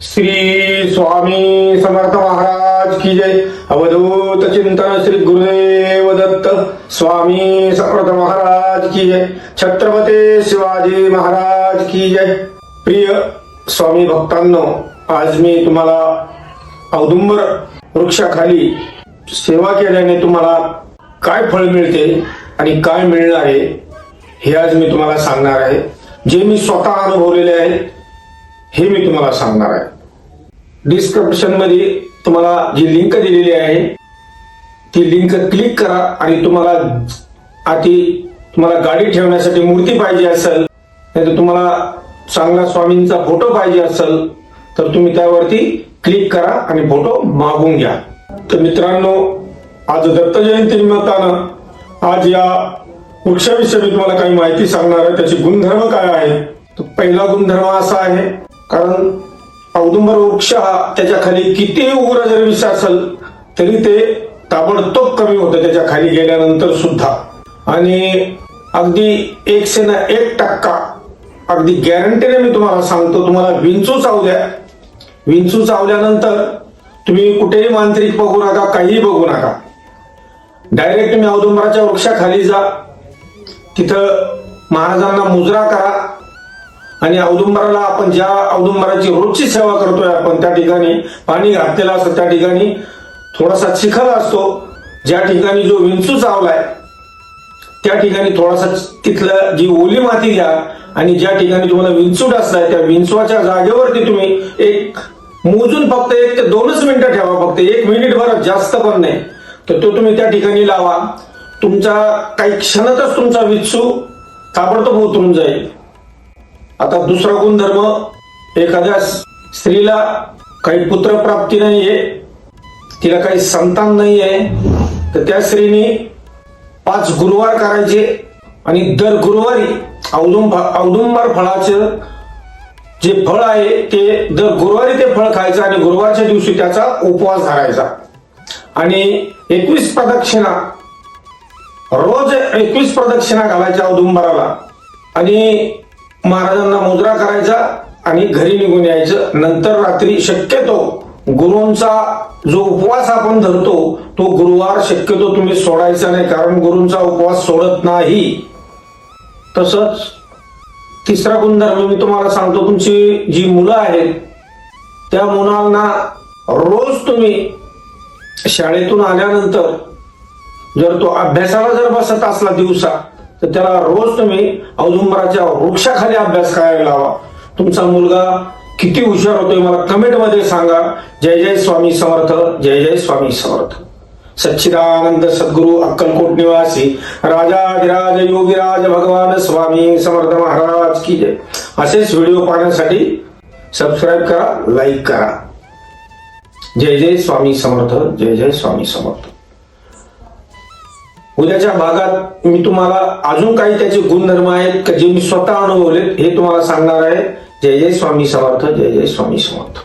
श्री स्वामी समर्थ महाराज की जय। अवधूत चिंतन श्री गुरुदेव दत्त स्वामी समर्थ महाराज की जय। छत्रपती शिवाजी महाराज की जय। प्रिय स्वामी भक्तांनो, आज मी तुम्हाला औदुंबर वृक्षाखाली सेवा केल्याने तुम्हाला काय फळ मिळते आणि काय मिळणार आहे हे आज मी तुम्हाला सांगणार आहे। जे मी स्वतः अनुभवलेले आहे हे मी तुम्हाला सांगणार आहे। डिस्क्रिप्शन मध्ये तुम्हाला जी लिंक दिलेली आहे ती लिंक क्लिक करा आणि तुम्हाला गाडी ठेवण्यासाठी मूर्ती पाहिजे असेल, नाहीतर तुम्हाला चांगला स्वामींचा फोटो पाहिजे असेल तर तुम्ही त्यावरती क्लिक करा आणि फोटो मागून घ्या। तर मित्रांनो, आज दत्त जयंती निमित्तानं आज या वृक्षाविषयी मी तुम्हाला काही माहिती सांगणार आहे। त्याचे गुणधर्म काय आहे? तर पहिला गुणधर्म असा आहे, कारण औदुंबर वृक्ष हा त्याच्या खाली कितीही उग्र जर विष असेल तरी ते ताबडतोब कमी होतं त्याच्या खाली गेल्यानंतर सुद्धा। आणि अगदी 101% अगदी गॅरंटीने मी तुम्हाला सांगतो, तुम्हाला विंचू चावू द्या, विंचू चावल्यानंतर तुम्ही कुठेही मांत्रिक बघू नका, काहीही बघू नका, डायरेक्ट तुम्ही औदुंबराच्या वृक्षाखाली जा, तिथं महाराजांना मुजरा करा आणि औदुंबराला आपण ज्या औदुंबराची रोजची सेवा करतोय आपण त्या ठिकाणी पाणी घातलेलं असतं, त्या ठिकाणी थोडासा चिखल असतो, ज्या ठिकाणी जो विंचू चावलाय त्या ठिकाणी थोडासा तिथलं जी ओली माती घ्या आणि ज्या ठिकाणी तुम्हाला विंचू डसलाय त्या विंचवाच्या जागेवरती तुम्ही एक मोजून फक्त 1 ते 2च मिनिटं ठेवा, फक्त 1 मिनिट भर, जास्त पण नाही, तर तो तुम्ही त्या ठिकाणी लावा। तुमचा काही क्षणातच तुमचा विंचू ताबडतोब उतरून जाईल। आता दुसरा गुणधर्म, एखाद्या स्त्रीला काही पुत्रप्राप्ती नाहीये, तिला काही संतान नाहीये, तर त्या स्त्रीने 5 गुरुवार करायचे आणि दर गुरुवारी औदुंबर फळाचं जे फळ आहे ते दर गुरुवारी ते फळ खायचं आणि गुरुवारच्या दिवशी त्याचा उपवास धरायचा आणि 21 प्रदक्षिणा, रोज 21 प्रदक्षिणा घालायच्या औदुंबराला आणि महाराजांना मुजरा करायचा आणि घरी निघून यायचं। नंतर रात्री शक्यतो गुरूंचा जो उपवास आपण धरतो तो गुरुवार शक्यतो तुम्ही सोडायचा नाही, कारण गुरूंचा उपवास सोडत नाही। तसंच तिसरा गुणधर्म मी तुम्हाला सांगतो, तुमची जी मुलं आहेत त्या मुलांना रोज तुम्ही शाळेतून आल्यानंतर जर तो अभ्यासाला जर बसत असला दिवसा, तर त्याला रोज तुम्ही औदुंबराच्या वृक्षाखाली अभ्यास करायला लावा। तुमचा मुलगा किती हुशार होतोय मला कमेंट मध्ये सांगा। जय जय स्वामी समर्थ, जय जय स्वामी समर्थ। सच्चिदानंद सद्गुरु अक्कलकोट निवासी राजाधिराज योगीराज भगवान स्वामी समर्थ महाराज की जय। असेच व्हिडिओ पाहण्यासाठी सबस्क्राईब करा, लाईक करा। जय जय स्वामी समर्थ, जय जय स्वामी समर्थ। उद्याच्या भागात मी तुम्हाला अजून काही त्याचे गुणधर्म आहेत जे मी स्वतः अनुभवले हे तुम्हाला सांगणार आहे। जय जय स्वामी समर्थ, जय जय स्वामी समर्थ।